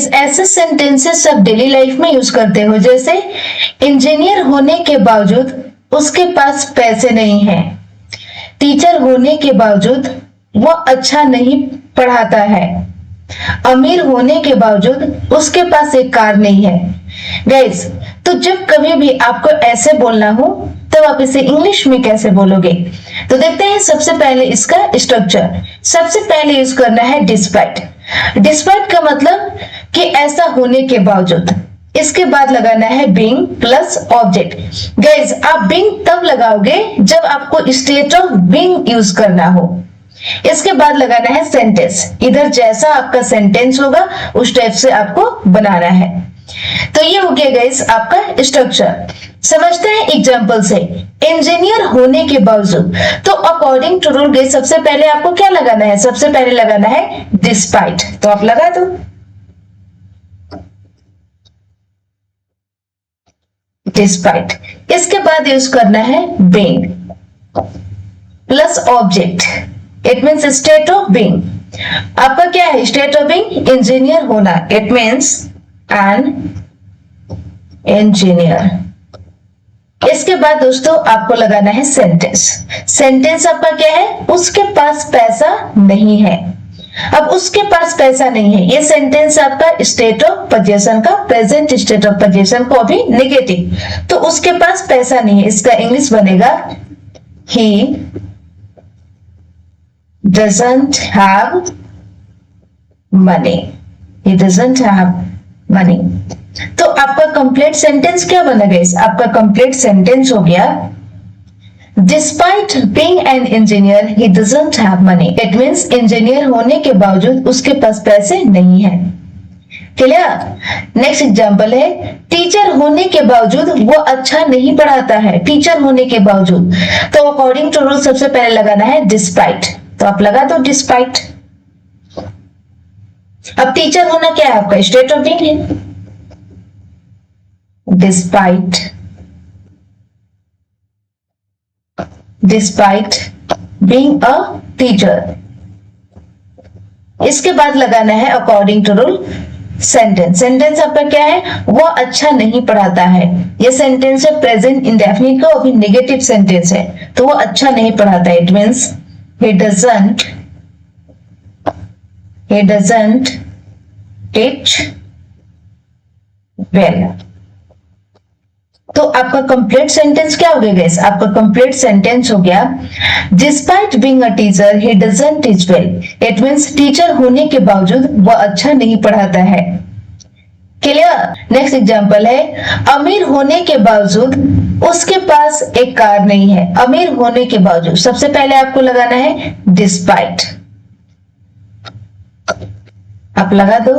Guys ऐसे sentences आप daily life में यूज करते हो, जैसे इंजीनियर होने के बावजूद उसके पास पैसे नहीं है, टीचर होने के बावजूद वो अच्छा नहीं पढ़ाता है, अमीर होने के बावजूद उसके पास एक कार नहीं है। गाइस तो जब कभी भी आपको ऐसे बोलना हो तब आप इसे इंग्लिश में कैसे बोलोगे? तो देखते हैं सबसे पहले इसका स्ट्रक्चर। सबसे पहले यूज करना है डिस्पाइट। डिस्पाइट का मतलब कि ऐसा होने के बावजूद। इसके बाद लगाना है बीइंग प्लस ऑब्जेक्ट। गाइस आप बीइंग तब लगाओगे जब आपको स्टेट ऑफ बीइंग यूज करना हो। इसके बाद लगाना है सेंटेंस। इधर जैसा आपका सेंटेंस होगा उस टाइप से आपको बनाना है। तो ये हो गया गाइस आपका स्ट्रक्चर। समझते हैं एग्जांपल से। इंजीनियर होने के बावजूद, तो अकॉर्डिंग टू रूल गाइस सबसे पहले आपको क्या लगाना है? सबसे पहले लगाना है डिस्पाइट। तो आप लगा दो डिस्पाइट। इसके बाद यूज करना है being plus object. It means state of being. आपका क्या है स्टेट ऑफ बीइंग? इंजीनियर होना। It means an engineer. इसके बाद दोस्तों आपको लगाना है सेंटेंस। सेंटेंस आपका क्या है? उसके पास पैसा नहीं है। अब उसके पास पैसा नहीं है, ये सेंटेंस आपका स्टेट ऑफ पोजीशन का, प्रेजेंट स्टेट ऑफ पोजीशन को अभी नेगेटिव। तो उसके पास पैसा नहीं है, इसका इंग्लिश बनेगा ही doesn't have money. He doesn't have money. तो आपका कंप्लीट सेंटेंस क्या बना गाइस? आपका कंप्लीट सेंटेंस हो गया despite being an engineer he doesn't have money. It means engineer होने के बावजूद उसके पास पैसे नहीं है। क्लियर? नेक्स्ट एग्जांपल है टीचर होने के बावजूद वो अच्छा नहीं पढ़ाता है। टीचर होने के बावजूद, तो अकॉर्डिंग टू रूल सबसे पहले लगाना है डिस्पाइट। तो आप लगा दो डिस्पाइट। अब टीचर होना क्या है आपका? स्टेट ऑफ बीइंग है। Despite being a teacher. इसके बाद लगाना है according to rule sentence. Sentence आपका क्या है? वो अच्छा नहीं पढ़ाता है। ये सेंटेंस है प्रेजेंट इंडेफिनिट का, अभी नेगेटिव सेंटेंस है, तो वो अच्छा नहीं पढ़ाता है। It means he doesn't teach well. तो आपका कंप्लीट सेंटेंस क्या हो गया गाइस? आपका कंप्लीट सेंटेंस हो गया despite being a teacher he doesn't teach well. It means teacher होने के बावजूद वह अच्छा नहीं पढ़ाता है। क्लियर? नेक्स्ट एग्जांपल है अमीर होने के बावजूद उसके पास एक कार नहीं है। अमीर होने के बावजूद सबसे पहले आपको लगाना है डिस्पाइट। आप लगा दो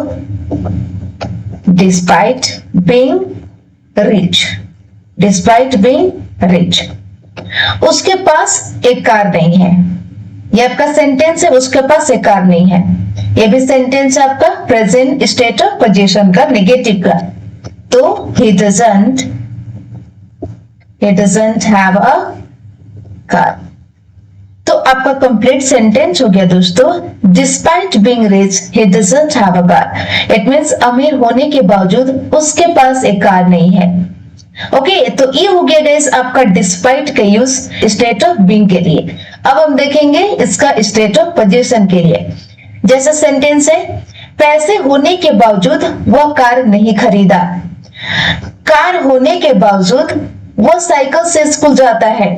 despite being rich. Despite being rich, उसके पास एक कार नहीं है। ये आपका सेंटेंस है, उसके पास एक कार नहीं है। ये भी सेंटेंस है आपका प्रेजेंट स्टेट ऑफ पोजीशन का, नेगेटिव का। तो he doesn't have a car। तो आपका कंप्लीट सेंटेंस हो गया दोस्तों despite being rich he doesn't have a car। It means अमीर होने के बावजूद उसके पास एक कार नहीं है। ओके तो ये हो गया गाइस आपका डिस्पाइट का यूज स्टेट ऑफ बीइंग के लिए। अब हम देखेंगे इसका स्टेट ऑफ पोजीशन के लिए। जैसा सेंटेंस है पैसे होने के बावजूद वह कार नहीं खरीदा। कार होने के बावजूद वह साइकिल से स्कूल जाता है।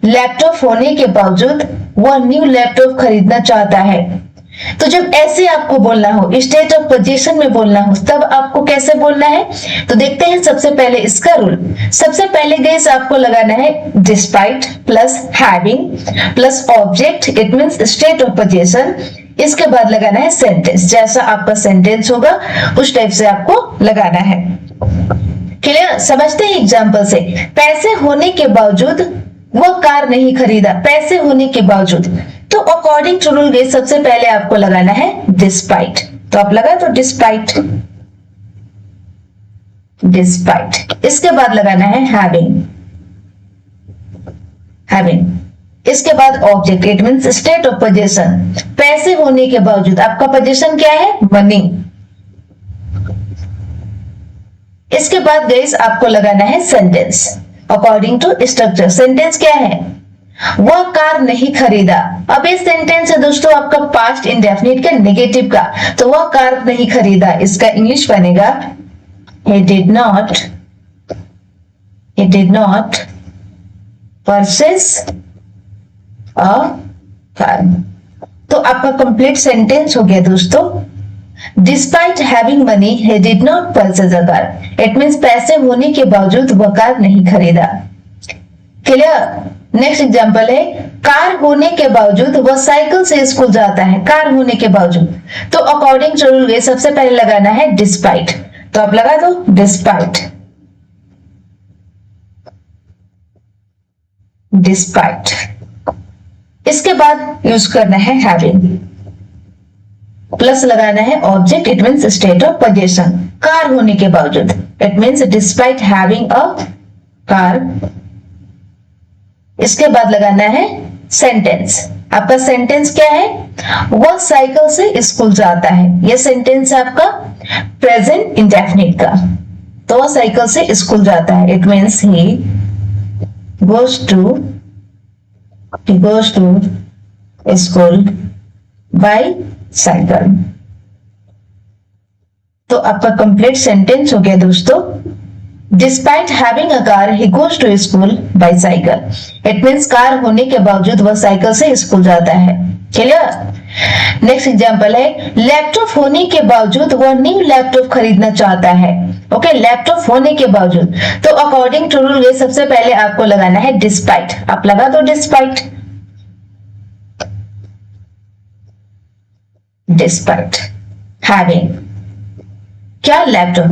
लैपटॉप होने के बावजूद वह न्यू लैपटॉप खरीदना चाहता है। तो जब ऐसे आपको बोलना हो, स्टेट ऑफ पोजीशन में बोलना हो, तब आपको कैसे बोलना है? तो देखते हैं सबसे पहले इसका रूल। सबसे पहले गाइस आपको लगाना है despite plus having plus object. It means state of position. इसके बाद लगाना है सेंटेंस। जैसा आपका सेंटेंस होगा उस टाइप से आपको लगाना है। क्लियर? समझते हैं एग्जांपल से। पैसे होने के बावजूद वो कार नहीं खरीदा। पैसे होने के बावजूद, तो अकॉर्डिंग टू रूल गाइस सबसे पहले आपको लगाना है डिस्पाइट। तो आप लगा तो डिस्पाइट। इसके बाद लगाना है हैविंग। इसके बाद object. It means state of position. पैसे होने के बावजूद आपका पोजीशन क्या है? मनी। इसके बाद गाइस आपको लगाना है sentence according to structure. Sentence क्या है? वह कार नहीं खरीदा। अब ये सेंटेंस है दोस्तों आपका पास्ट इंडेफिनिट का नेगेटिव का, तो वह कार नहीं खरीदा, इसका इंग्लिश बनेगा he did not purchase a car। तो आपका कंप्लीट सेंटेंस हो गया दोस्तों, despite having money he did not purchase a car। It means पैसे होने के बावजूद वह कार नहीं खरीदा। क्लियर? नेक्स्ट एग्जांपल है कार होने के बावजूद वह साइकिल से स्कूल जाता है। कार होने के बावजूद, तो अकॉर्डिंग टू रूल सबसे पहले लगाना है डिस्पाइट, तो आप लगा दो डिस्पाइट। इसके बाद यूज करना है हैविंग, प्लस लगाना है object, it means state of position. Car होने के बावजूद, it means despite having a car. इसके बाद लगाना है सेंटेंस। आपका सेंटेंस क्या है? वह साइकिल से स्कूल जाता है। यह सेंटेंस है आपका प्रेजेंट इंडेफिनिट का, तो वह साइकिल से स्कूल जाता है, it means he goes to school by cycle. तो आपका कंप्लीट सेंटेंस हो गया दोस्तों, despite having a car he goes to school by cycle. It means car होने के बावजूद वह साइकिल से स्कूल जाता है। क्लियर? नेक्स्ट एग्जांपल है लैपटॉप होने के बावजूद वह न्यू लैपटॉप खरीदना चाहता है। ओके, लैपटॉप होने के बावजूद, तो अकॉर्डिंग टू रूल सबसे पहले आपको लगाना है डिस्पाइट। आप लगा दो डिस्पाइट हैविंग क्या? लैपटॉप।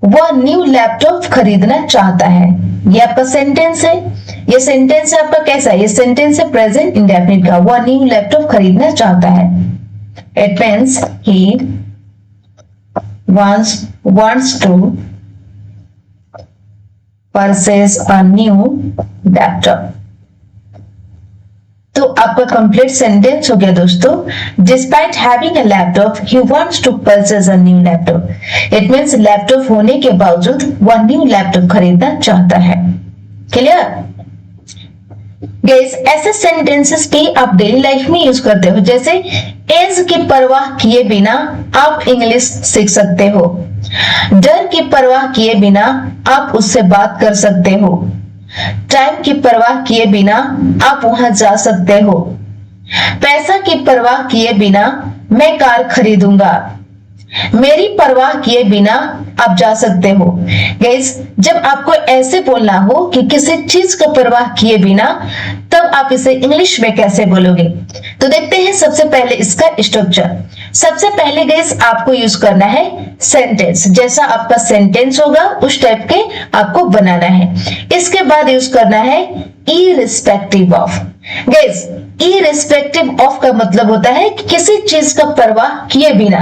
वह न्यू लैपटॉप खरीदना चाहता है। ये आपका सेंटेंस है। ये सेंटेंस है आपका कैसा? ये सेंटेंस है प्रेजेंट इंडेफिनिट का। वह न्यू लैपटॉप खरीदना चाहता है, it means he wants to purchase a new laptop। तो आपका कंप्लीट सेंटेंस हो गया दोस्तों, despite having a laptop he wants to purchase a new laptop. It means laptop होने के बावजूद वह न्यू लैपटॉप खरीदना चाहता है। क्लियर? गाइस, ऐसे सेंटेंसेस भी आप डेली लाइफ में यूज करते हो, जैसे एज की परवाह किए बिना आप इंग्लिश सीख सकते हो, डर की परवाह किए बिना आप उससे बात कर सकते हो, टाइम की परवाह किए बिना आप वहां जा सकते हो, पैसा की परवाह किए बिना मैं कार खरीदूंगा, मेरी परवाह किए बिना आप जा सकते हो। गाइस, जब आपको ऐसे बोलना हो कि किसी चीज का परवाह किए बिना, तब आप इसे इंग्लिश में कैसे बोलोगे? तो देखते हैं सबसे पहले इसका स्ट्रक्चर। सबसे पहले गाइस आपको यूज करना है सेंटेंस। जैसा आपका सेंटेंस होगा उस टाइप के आपको बनाना है। इसके बाद यूज करना है irrespective of. Guys, irrespective of का मतलब होता है कि किसी चीज का परवाह किए बिना।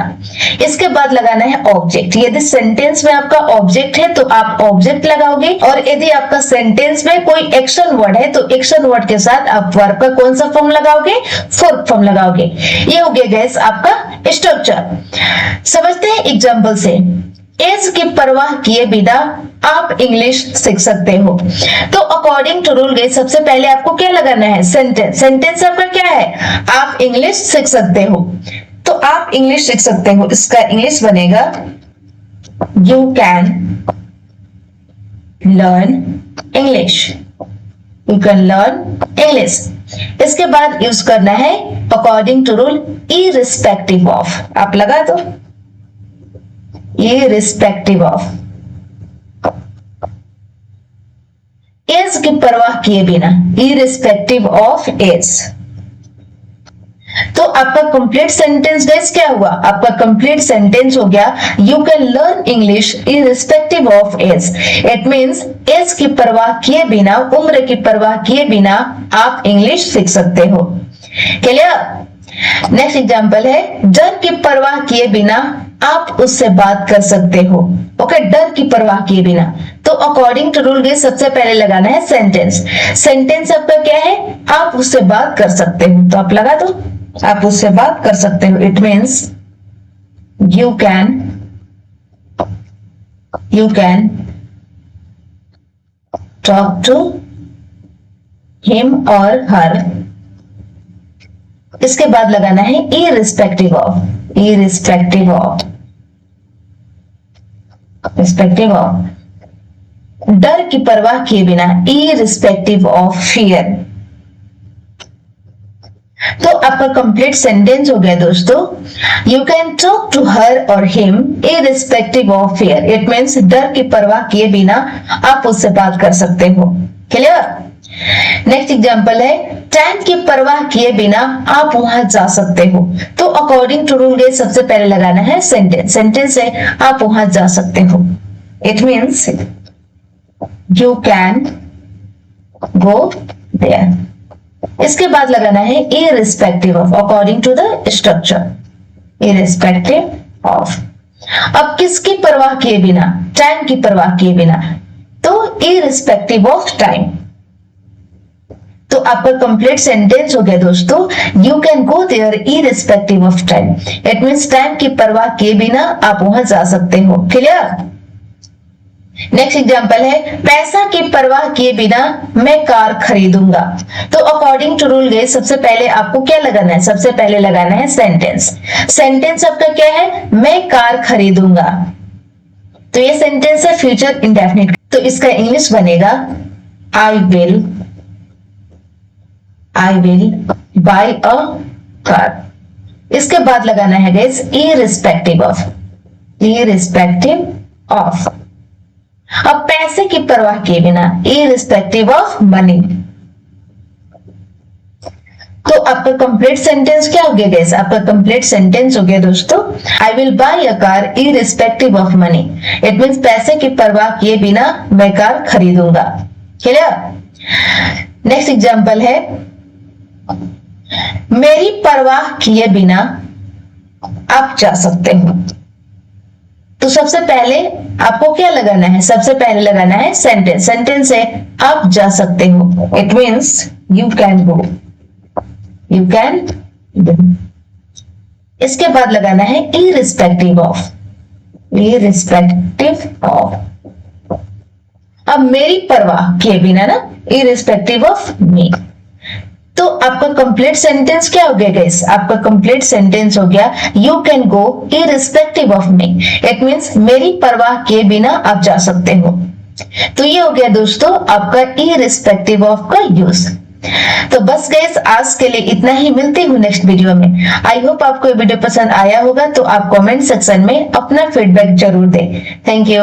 इसके बाद लगाना है ऑब्जेक्ट। यदि सेंटेंस में आपका ऑब्जेक्ट है तो आप ऑब्जेक्ट लगाओगे, और यदि आपका सेंटेंस में कोई एक्शन वर्ड है तो एक्शन वर्ड के साथ आप वर्ब का कौन सा फॉर्म लगाओगे? फोर्थ फॉर्म लगाओगे। ये हो गया गाइस आपका स्ट्रक्चर। समझते हैं एग्जांपल से। एज की परवाह किए बिना आप इंग्लिश सीख सकते हो। तो अकॉर्डिंग टू रूल गाइस सबसे पहले आपको क्या लगाना है? सेंटेंस। सेंटेंस आपका क्या है? आप इंग्लिश सीख सकते हो। तो आप इंग्लिश सीख सकते हो, इसका इंग्लिश बनेगा you can learn English. You can learn English. इसके बाद यूज करना है according to rule irrespective of. आप लगा दो इररिस्पेक्टिव ऑफ। एज की परवाह किए बिना, इररिस्पेक्टिव ऑफ एज। तो आपका कंप्लीट सेंटेंस गाइस क्या हुआ? आपका कंप्लीट सेंटेंस हो गया you can learn English irrespective of age. It means age की परवाह किए बिना, उम्र की परवाह किए बिना आप इंग्लिश सीख सकते हो। क्लियर? नेक्स्ट एग्जांपल है डर की परवाह किए बिना आप उससे बात कर सकते हो। ओके, डर की परवाह किए बिना। तो अकॉर्डिंग टू रूल सबसे पहले लगाना है सेंटेंस। सेंटेंस आपका क्या है? आप उससे बात कर सकते हो। तो आप लगा दो आप उससे बात कर सकते हो। It means you can talk to him or her। इसके बाद लगाना है irrespective of, डर की परवाह किए बिना, irrespective of fear। तो आपका कंप्लीट सेंटेंस हो गया दोस्तों, you can talk to her और him irrespective of fear। It means डर की परवाह किए बिना आप उससे बात कर सकते हो। क्लियर? नेक्स्ट एग्जांपल है, टाइम की परवाह किए बिना आप वहां जा सकते हो। तो अकॉर्डिंग टू रूल गाइस सबसे पहले लगाना है सेंटेंस है आप वहां जा सकते हो। It means you can go there. इसके बाद लगाना है irrespective of, according to the structure, irrespective of। अब किसकी परवाह किए बिना? टाइम की परवाह किए बिना, तो irrespective of टाइम। तो आपका कंप्लीट सेंटेंस हो गया दोस्तों, you can go there irrespective of time. It means time की परवाह किए बिना आप वहां जा सकते हो। क्लियर? नेक्स्ट एग्जांपल है, पैसा की परवाह किए बिना मैं कार खरीदूंगा। तो अकॉर्डिंग टू रूल गाइस सबसे पहले आपको क्या लगाना है? सबसे पहले लगाना है सेंटेंस आपका क्या है? मैं कार खरीदूंगा। तो ये सेंटेंस है फ्यूचर इंडेफिनिट। तो इसका इंग्लिश बनेगा I will buy a car। इसके बाद लगाना है गाइस irrespective of। अब पैसे की परवाह किए बिना, irrespective of money। तो आपका कंप्लीट सेंटेंस क्या हो गया गाइस? आपका कंप्लीट सेंटेंस हो गया दोस्तों, I will buy a car irrespective of money। It means पैसे की परवाह किए बिना मैं कार खरीदूंगा। क्लियर? नेक्स्ट एग्जांपल है, मेरी परवाह किए बिना आप जा सकते हो। तो सबसे पहले आपको क्या लगाना है? सबसे पहले लगाना है सेंटेंस है आप जा सकते हो। इट मीन्स यू कैन गो। इसके बाद लगाना है irrespective of। अब मेरी परवाह किए बिना ना, irrespective of me। तो आपका कंप्लीट सेंटेंस क्या हो गया गाइस? आपका कंप्लीट सेंटेंस हो गया, you can go irrespective of me। It means मेरी परवाह किए बिना आप जा सकते हो। तो ये हो गया दोस्तों आपका irrespective of का यूज। तो बस गाइस आज के लिए इतना ही, मिलते हूँ नेक्स्ट वीडियो में। आई होप आपको ये वीडियो पसंद आया होगा। तो आप कमेंट सेक्शन में अपना फीडबैक जरूर दें। Thank you.